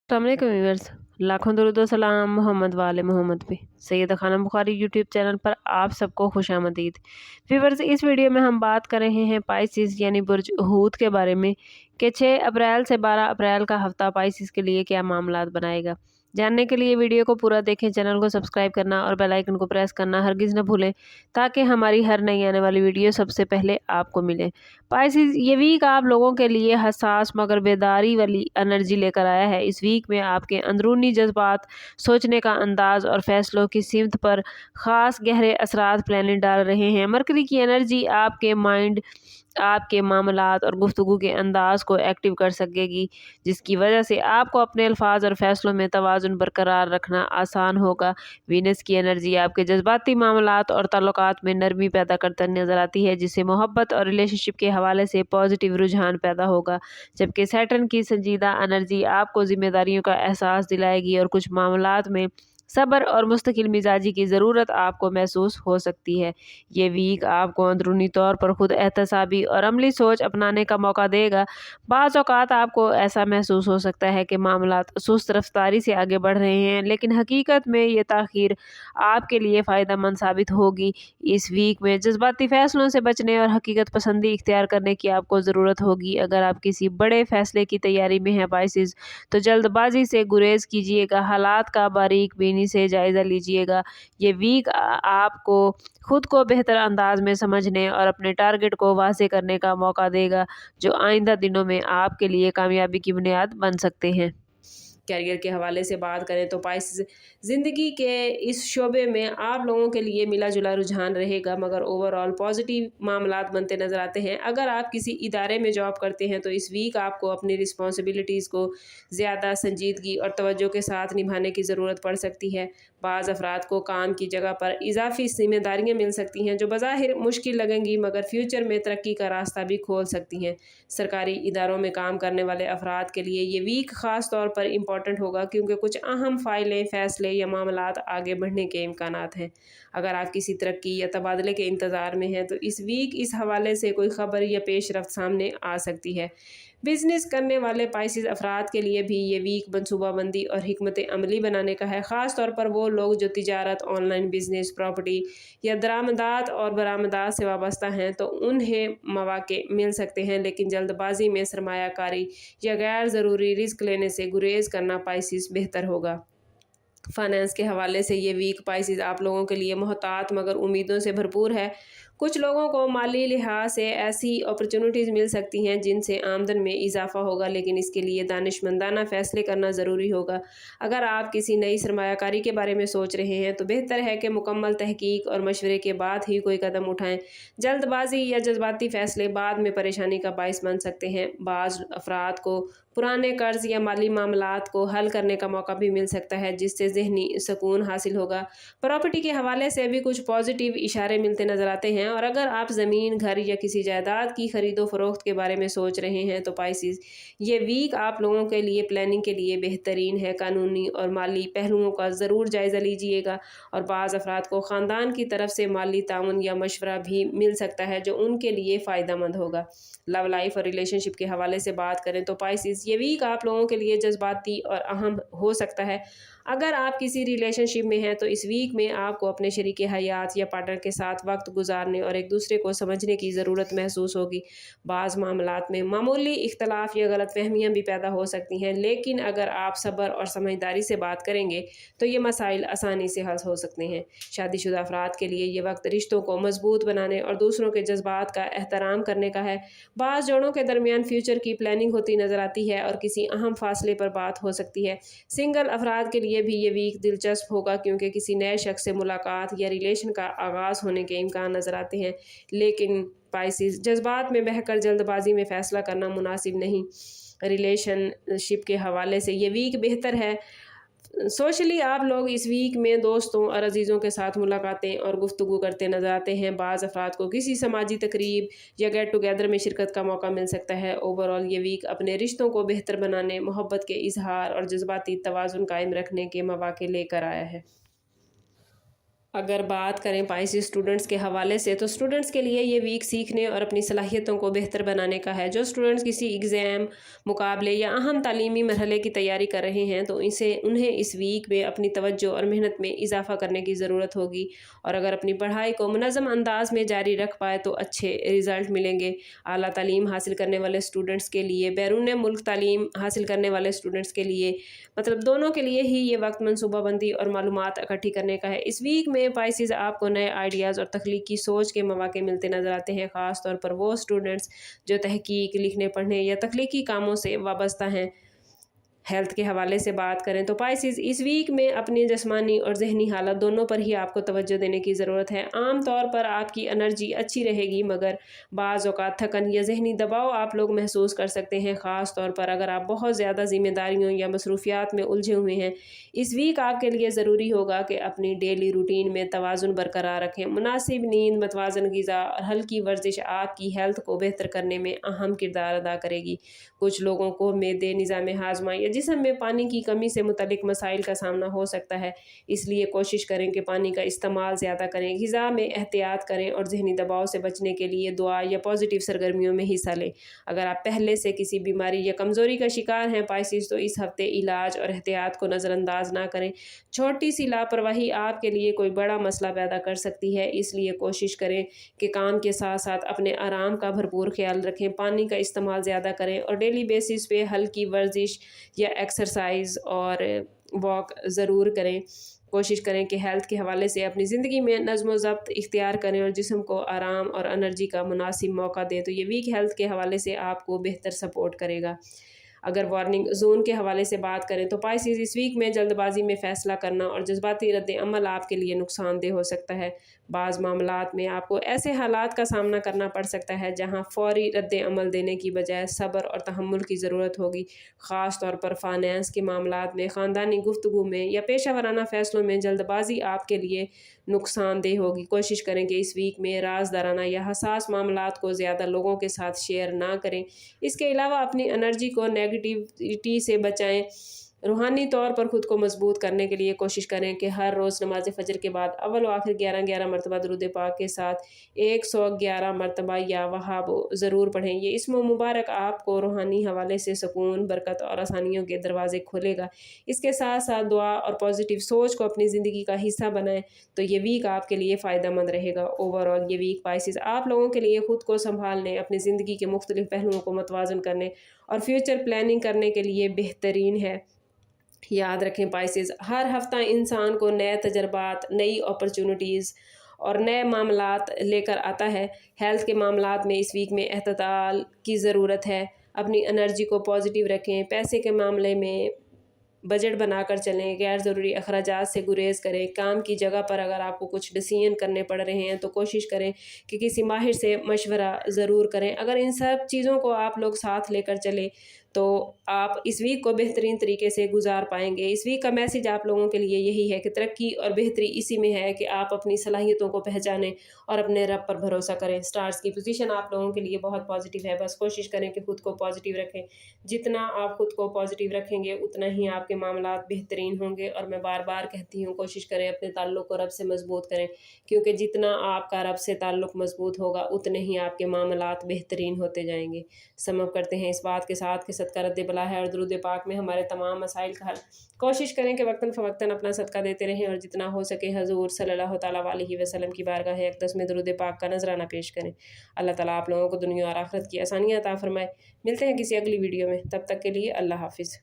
अस्सलामुअलैकुम व्यूअर्स, लाखों दरूद व सलाम मोहम्मद वाले मोहम्मद पे। सैयदा खानम बुखारी यूट्यूब चैनल पर आप सबको खुशामदीद। व्यूअर्स, इस वीडियो में हम बात कर रहे हैं पाइसिस यानी बुर्ज हूत के बारे में कि 6 अप्रैल से 12 अप्रैल का हफ्ता पाइसिस के लिए क्या मामलात बनाएगा। जानने के लिए वीडियो को पूरा देखें, चैनल को सब्सक्राइब करना और बेल आइकन को प्रेस करना हरगिज़ न भूलें ताकि हमारी हर नई आने वाली वीडियो सबसे पहले आपको मिले। पाइसिस, ये वीक आप लोगों के लिए हसास मगर बेदारी वाली एनर्जी लेकर आया है। इस वीक में आपके अंदरूनी जज्बात, सोचने का अंदाज और फैसलों की सिमत पर ख़ास गहरे असरात प्लैनेट डाल रहे हैं। मरकरी की एनर्जी आपके माइंड, आपके मामलात और गुफ्तगू के अंदाज को एक्टिव कर सकेगी, जिसकी वजह से आपको अपने अल्फाज और फैसलों में तवाज़ुन बरकरार रखना आसान होगा। वीनस की एनर्जी आपके जज्बाती मामलात और ताल्लुकात में नरमी पैदा करता नजर आती है, जिससे मोहब्बत और रिलेशनशिप के हवाले से पॉजिटिव रुझान पैदा होगा। जबकि सैटर्न की संजीदा एनर्जी आपको जिम्मेदारियों का एहसास दिलाएगी और कुछ मामलात में सब्र और मुस्तकिल मिजाजी की ज़रूरत आपको महसूस हो सकती है। ये वीक आपको अंदरूनी तौर पर खुद एहतसाबी और अमली सोच अपनाने का मौका देगा। बाज़ औक़ात आपको ऐसा महसूस हो सकता है कि मामलात सुस्त रफ्तारी से आगे बढ़ रहे हैं, लेकिन हकीकत में ये ताख़ीर आपके लिए फ़ायदेमंद साबित होगी। इस वीक में जज्बाती फ़ैसलों से बचने और हकीकत पसंदी इख्तियार करने की आपको ज़रूरत होगी। अगर आप किसी बड़े फ़ैसले की तैयारी में हैं पाइसिस, तो जल्दबाजी से गुरेज कीजिएगा, हालात का बारीक बीनी से जायज़ा लीजिएगा। ये वीक आपको खुद को बेहतर अंदाज में समझने और अपने टारगेट को वाज़ेह करने का मौका देगा, जो आइंदा दिनों में आपके लिए कामयाबी की बुनियाद बन सकते हैं। कैरियर के हवाले से बात करें तो पाइसिस, ज़िंदगी के इस शोबे में आप लोगों के लिए मिला जुला रुझान रहेगा, मगर ओवरऑल पॉजिटिव मामलात बनते नज़र आते हैं। अगर आप किसी इदारे में जॉब करते हैं तो इस वीक आपको अपनी रिस्पॉन्सिबिलिटीज़ को ज़्यादा संजीदगी और तवज्जो के साथ निभाने की ज़रूरत पड़ सकती है। बाज़ अफराद को काम की जगह पर इजाफी जिम्मेदारियाँ मिल सकती हैं, जो बज़ाहिर मुश्किल लगेंगी मगर फ्यूचर में तरक्की का रास्ता भी खोल सकती हैं। सरकारी इदारों में काम करने वाले अफराद के लिए ये वीक ख़ास तौर पर इम्पॉर्टेंट होगा, क्योंकि कुछ अहम फ़ाइलें, फ़ैसले या मामलात आगे बढ़ने के इम्कानात हैं। अगर आप किसी तरक्की या तबादले के इंतज़ार में हैं तो इस वीक इस हवाले से कोई ख़बर या पेशरफ्त सामने आ सकती है। बिज़नेस करने वाले पाइसिस अफराद के लिए भी ये वीक मनसूबाबंदी और हिकमत अमली बनाने का है, ख़ास तौर पर वो लोग जो तिजारत, ऑनलाइन बिज़नेस, प्रॉपर्टी या दरामदात और बरामदात से वाबस्ता हैं, तो उन्हें मौक़े मिल सकते हैं, लेकिन जल्दबाजी में सरमायाकारी या गैर ज़रूरी रिस्क लेने से गुरेज करना पाइसिस बेहतर होगा। फाइनेंस के हवाले से ये वीक पाइसिस आप लोगों के लिए मोहतात मगर उम्मीदों से भरपूर है। कुछ लोगों को माली लिहाज से ऐसी अपॉर्चुनिटीज़ मिल सकती हैं जिनसे आमदन में इजाफा होगा, लेकिन इसके लिए दानिशमंदाना फ़ैसले करना ज़रूरी होगा। अगर आप किसी नई सरमायाकारी के बारे में सोच रहे हैं तो बेहतर है कि मुकम्मल तहकीक और मशवरे के बाद ही कोई कदम उठाएं। जल्दबाजी या जज्बाती फ़ैसले बाद में परेशानी का बाइस बन सकते हैं। बाज़ अफराद को पुराने कर्ज या माली मामलात को हल करने का मौका भी मिल सकता है, जिससे ज़हनी सुकून हासिल होगा। प्रॉपर्टी के हवाले से भी कुछ पॉजिटिव इशारे मिलते नज़र आते हैं, और अगर आप ज़मीन, घर या किसी जायदाद की खरीदो फरोख्त के बारे में सोच रहे हैं तो पाइसिस, ये वीक आप लोगों के लिए प्लानिंग के लिए बेहतरीन है। कानूनी और माली पहलुओं का ज़रूर जायज़ा लीजिएगा, और बाज़ अफराद को ख़ानदान की तरफ से माली ताउन या मशवरा भी मिल सकता है, जो उनके लिए फ़ायदेमंद होगा। लव लाइफ और रिलेशनशिप के हवाले से बात करें तो पाइसिस, ये वीक आप लोगों के लिए जज्बाती और अहम हो सकता है। अगर आप किसी रिलेशनशिप में हैं तो इस वीक में आपको अपने शरीक हयात या पार्टनर के साथ वक्त गुजारने और एक दूसरे को समझने की ज़रूरत महसूस होगी। बाज़ मामलात में मामूली इख्तलाफ या गलतफहमियाँ भी पैदा हो सकती हैं, लेकिन अगर आप सब्र और समझदारी से बात करेंगे तो ये मसाइल आसानी से हल हो सकते हैं। शादीशुदा अफराद के लिए ये वक्त रिश्तों को मजबूत बनाने और दूसरों के जज्बात का एहतराम करने का है। बाज़ जोड़ों के दरमियान फ्यूचर की प्लानिंग होती नज़र आती है और किसी अहम फासले पर बात हो सकती है। सिंगल अफराद के लिए भी ये वीक दिलचस्प होगा, क्योंकि किसी नए शख्स से मुलाकात या रिलेशन का आगाज़ होने के इम्कान नज़र आते हैं, लेकिन पाइसिस, जज्बात में बहकर जल्दबाजी में फ़ैसला करना मुनासिब नहीं। रिलेशनशिप के हवाले से ये वीक बेहतर है। सोशली आप लोग इस वीक में दोस्तों और अजीज़ों के साथ मुलाकातें और गुफ्तगू करते नज़र आते हैं। बाज़ अफराद को किसी समाजी तकरीब या गेट टुगेदर में शिरकत का मौका मिल सकता है। ओवरऑल ये वीक अपने रिश्तों को बेहतर बनाने, मोहब्बत के इजहार और जज्बाती तवाज़ुन कायम रखने के मौके लेकर आया है। अगर बात करें पाइसेस स्टूडेंट्स के हवाले से, तो स्टूडेंट्स के लिए ये वीक सीखने और अपनी सलाहियतों को बेहतर बनाने का है। जो स्टूडेंट्स किसी एग्ज़ाम, मुकाबले या अहम तालीमी मरहले की तैयारी कर रहे हैं, तो उन्हें इस वीक में अपनी तवज्जो और मेहनत में इजाफा करने की ज़रूरत होगी। और अगर अपनी पढ़ाई को मुनज़्ज़म अंदाज में जारी रख पाए तो अच्छे रिज़ल्ट मिलेंगे। आला तालीम हासिल करने वाले स्टूडेंट्स के लिए, बैरून मुल्क तालीम हासिल करने वाले स्टूडेंट्स के लिए, मतलब दोनों के लिए ही ये वक्त मनसूबाबंदी और मालूमात इकट्ठी करने का है। इस वीक में पाइसेस आपको नए आइडियाज़ और तख्लीकी सोच के मौके मिलते नज़र आते हैं, ख़ास तौर पर वो स्टूडेंट्स जो तहकीक, लिखने, पढ़ने या तख्लीकी कामों से वाबस्ता हैं। हेल्थ के हवाले से बात करें तो पाइसेस इस वीक में अपनी जिस्मानी और जहनी हालत दोनों पर ही आपको तवज्जो देने की ज़रूरत है। आम तौर पर आपकी एनर्जी अच्छी रहेगी, मगर बाज़ औक़ात थकन या जहनी दबाव आप लोग महसूस कर सकते हैं, ख़ास तौर पर अगर आप बहुत ज़्यादा ज़िम्मेदारियों या मसरूफियात में उलझे हुए हैं। इस वीक आपके लिए ज़रूरी होगा कि अपनी डेली रूटीन में तवाज़ुन बरकरार रखें। मुनासिब नींद, मतवाज़न ग़िज़ा और हल्की वर्जिश आपकी हेल्थ को बेहतर करने में अहम किरदार अदा करेगी। कुछ लोगों को मैदे, निज़ाम हाज़मा या जिस्म में पानी की कमी से मुतल्लिक मसाइल का सामना हो सकता है, इसलिए कोशिश करें कि पानी का इस्तेमाल ज़्यादा करें, ग़िज़ा में एहतियात करें और ज़हनी दबाव से बचने के लिए दुआ या पॉजिटिव सरगर्मियों में हिस्सा लें। अगर आप पहले से किसी बीमारी या कमज़ोरी का शिकार हैं पाइसेस, तो इस हफ्ते इलाज और एहतियात को नज़रअंदाज ना करें। छोटी सी लापरवाही आपके लिए कोई बड़ा मसला पैदा कर सकती है, इसलिए कोशिश करें कि काम के साथ साथ अपने आराम का भरपूर ख्याल रखें, पानी का इस्तेमाल ज़्यादा करें और डेली बेसिस पे हल्की वर्जिश या एक्सरसाइज और वॉक ज़रूर करें। कोशिश करें कि हेल्थ के हवाले से अपनी ज़िंदगी में नज़्म व ज़ब्त इख्तियार करें और जिस्म को आराम और एनर्जी का मुनासिब मौका दें, तो ये वीक हेल्थ के हवाले से आपको बेहतर सपोर्ट करेगा। अगर वार्निंग जोन के हवाले से बात करें तो पाइसेस इस वीक में जल्दबाजी में फ़ैसला करना और जज्बाती रद्द-ए-अमल आपके लिए नुकसानदेह हो सकता है। बाज़ मामलात में आपको ऐसे हालात का सामना करना पड़ सकता है जहां फ़ौरी रद्द-ए-अमल देने की बजाय सब्र और तहम्मुल की ज़रूरत होगी, ख़ास तौर पर फ़ाइनेंस के मामलात में, ख़ानदानी गुफ्तगू में या पेशा वराना फ़ैसलों में जल्दबाजी आपके लिए नुकसानदेह होगी। कोशिश करें कि इस वीक में राज़दाराना या हसास मामलात को ज़्यादा लोगों के साथ शेयर ना करें। इसके अलावा अपनी एनर्जी को नेगेटिविटी से बचाएं। रूहानी तौर पर ख़ुद को मजबूत करने के लिए कोशिश करें कि हर रोज़ नमाज फ़जर के बाद अव्वल व आखिर 11-11 मरतबा दुरूद पाक के साथ 111 मरतबा या वहाब ज़रूर पढ़ें। ये इस्म मुबारक आपको रूहानी हवाले से सुकून, बरकत और आसानियों के दरवाज़े खोलेगा। इसके साथ साथ दुआ और पॉजिटिव सोच को अपनी ज़िंदगी का हिस्सा बनाएं, तो ये वीक आपके लिए फ़ायदेमंद रहेगा। ओवरऑल ये वीक पाइसेस आप लोगों के लिए ख़ुद को संभालने, अपनी ज़िंदगी के मुख्तलिफ पहलुओं को मतवाज़न करने और फ्यूचर प्लानिंग करने के लिए बेहतरीन है। याद रखें पाइसेस, हर हफ्ता इंसान को नए तजर्बात, नई अपॉर्चुनिटीज़ और नए मामलात लेकर आता है। हेल्थ के मामलात में इस वीक में एहतियात की ज़रूरत है। अपनी एनर्जी को पॉजिटिव रखें। पैसे के मामले में बजट बनाकर चलें, गैर ज़रूरी अखराजात से गुरेज करें। काम की जगह पर अगर आपको कुछ डिसीजन करने पड़ रहे हैं तो कोशिश करें कि किसी माहिर से मशवरा ज़रूर करें। अगर इन सब चीज़ों को आप लोग साथ लेकर चले तो आप इस वीक को बेहतरीन तरीके से गुजार पाएंगे। इस वीक का मैसेज आप लोगों के लिए यही है कि तरक्की और बेहतरी इसी में है कि आप अपनी सलाहियतों को पहचानें और अपने रब पर भरोसा करें। स्टार्स की पोजीशन आप लोगों के लिए बहुत पॉजिटिव है, बस कोशिश करें कि खुद को पॉजिटिव रखें। जितना आप खुद को पॉजिटिव रखेंगे उतना ही आपके मामलात बेहतरीन होंगे। और मैं बार बार कहती हूँ, कोशिश करें अपने ताल्लुक़ को रब से मजबूत करें, क्योंकि जितना आपका रब से ताल्लुक़ मजबूत होगा उतने ही आपके मामलात बेहतरीन होते जाएंगे। समझ करते हैं इस बात के साथ कि सदका रद्द बला है और दुरूद पाक में हमारे तमाम मसाइल का हल। कोशिश करें कि वक्तन फ़वक्तन अपना सदका देते रहें और जितना हो सके हजूर सल्लल्लाहु तआला अलैहि वसल्लम की बारगाह अक़दस में दुरूद पाक का नजराना पेश करें। अल्लाह ताला आप लोगों को दुनिया और आखिरत की आसानियाँ अता फरमाए। मिलते हैं किसी अगली वीडियो में, तब तक के लिए अल्लाह हाफिज़।